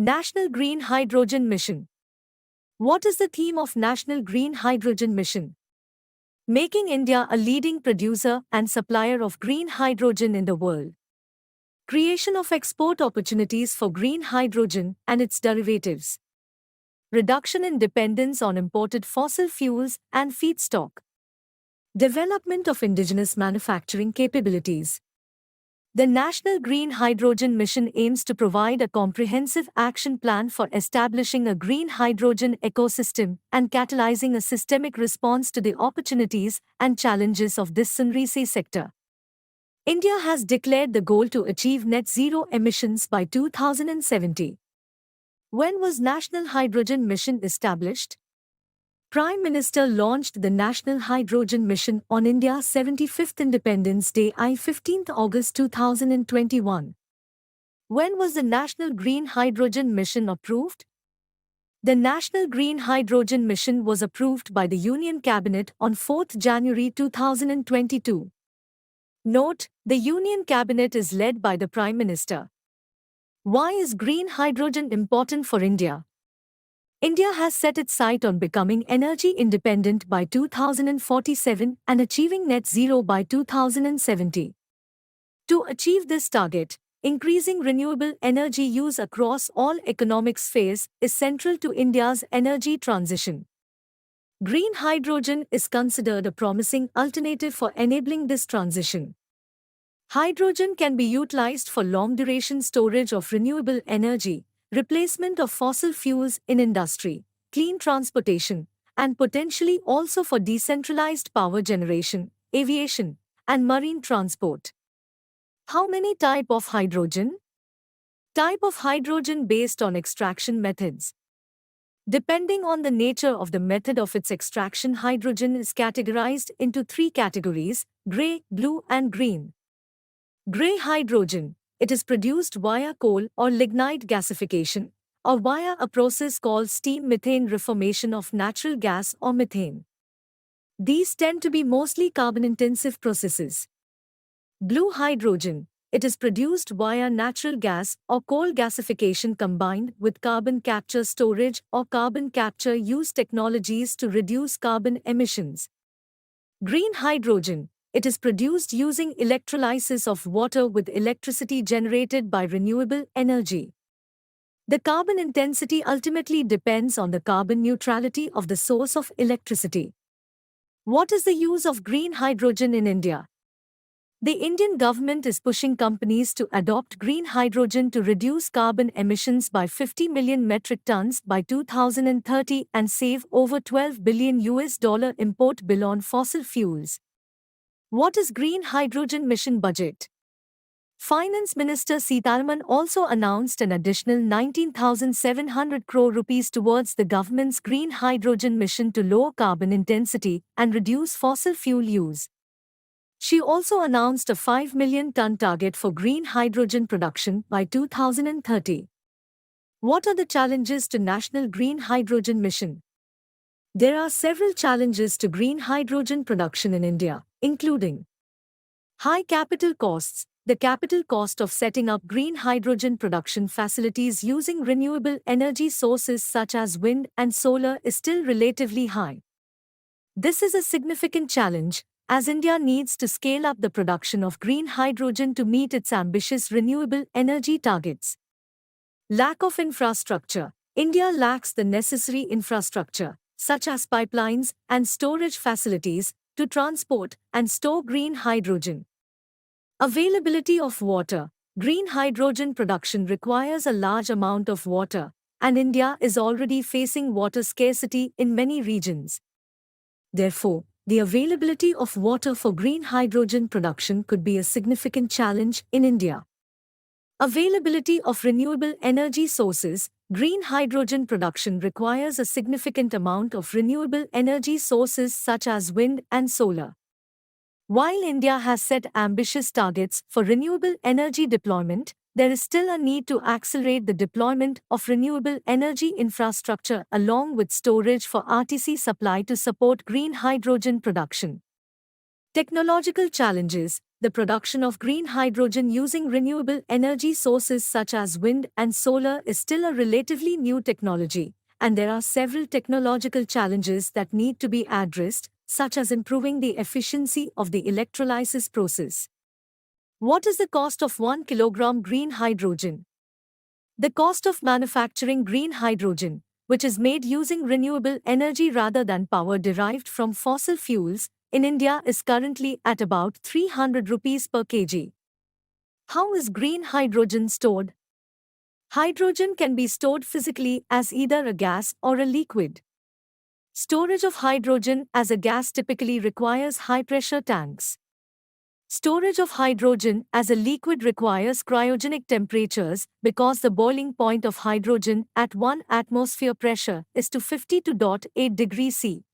National Green Hydrogen Mission. What is the theme of National Green Hydrogen Mission? Making India a leading producer and supplier of green hydrogen in the world. Creation of export opportunities for green hydrogen and its derivatives. Reduction in dependence on imported fossil fuels and feedstock. Development of indigenous manufacturing capabilities. The National Green Hydrogen Mission aims to provide a comprehensive action plan for establishing a green hydrogen ecosystem and catalyzing a systemic response to the opportunities and challenges of this sunrise sector. India has declared the goal to achieve net zero emissions by 2070. When was National Hydrogen Mission established? Prime Minister launched the National Hydrogen Mission on India's 75th Independence Day, 15th August 2021. When was the National Green Hydrogen Mission approved? The National Green Hydrogen Mission was approved by the Union Cabinet on 4th January 2022. Note: the Union Cabinet is led by the Prime Minister. Why is green hydrogen important for India? India has set its sight on becoming energy independent by 2047 and achieving net zero by 2070. To achieve this target, increasing renewable energy use across all economic spheres is central to India's energy transition. Green hydrogen is considered a promising alternative for enabling this transition. Hydrogen can be utilized for long-duration storage of renewable energy, replacement of fossil fuels in industry, clean transportation, and potentially also for decentralized power generation, aviation, and marine transport. How many types of hydrogen? Type of hydrogen based on extraction methods. Depending on the nature of the method of its extraction, hydrogen is categorized into three categories: gray, blue, and green. Gray hydrogen. It is produced via coal or lignite gasification, or via a process called steam methane reformation of natural gas or methane. These tend to be mostly carbon-intensive processes. Blue hydrogen. It is produced via natural gas or coal gasification combined with carbon capture storage or carbon capture use technologies to reduce carbon emissions. Green hydrogen. It is produced using electrolysis of water with electricity generated by renewable energy. The carbon intensity ultimately depends on the carbon neutrality of the source of electricity. What is the use of green hydrogen in India? The Indian government is pushing companies to adopt green hydrogen to reduce carbon emissions by 50 million metric tons by 2030 and save over $12 billion import bill on fossil fuels. What is Green Hydrogen Mission budget? Finance Minister Sitharaman also announced an additional 19,700 crore rupees towards the government's Green Hydrogen Mission to lower carbon intensity and reduce fossil fuel use. She also announced a 5 million ton target for green hydrogen production by 2030. What are the challenges to National Green Hydrogen Mission? There are several challenges to green hydrogen production in India, including high capital costs. The capital cost of setting up green hydrogen production facilities using renewable energy sources such as wind and solar is still relatively high. This is a significant challenge, as India needs to scale up the production of green hydrogen to meet its ambitious renewable energy targets. Lack of infrastructure. India lacks the necessary infrastructure, such as pipelines and storage facilities, to transport and store green hydrogen. Availability of water. Green hydrogen production requires a large amount of water, and India is already facing water scarcity in many regions. Therefore, the availability of water for green hydrogen production could be a significant challenge in India. Availability of renewable energy sources. Green hydrogen production requires a significant amount of renewable energy sources such as wind and solar. While India has set ambitious targets for renewable energy deployment, there is still a need to accelerate the deployment of renewable energy infrastructure along with storage for RTC supply to support green hydrogen production. Technological challenges. The production of green hydrogen using renewable energy sources such as wind and solar is still a relatively new technology, and there are several technological challenges that need to be addressed, such as improving the efficiency of the electrolysis process. What is the cost of 1 kilogram green hydrogen? The cost of manufacturing green hydrogen, which is made using renewable energy rather than power derived from fossil fuels, in India is currently at about 300 rupees per kg. How is green hydrogen stored? Hydrogen can be stored physically as either a gas or a liquid. Storage of hydrogen as a gas typically requires high-pressure tanks. Storage of hydrogen as a liquid requires cryogenic temperatures because the boiling point of hydrogen at 1 atmosphere pressure is to 52.8 degrees C.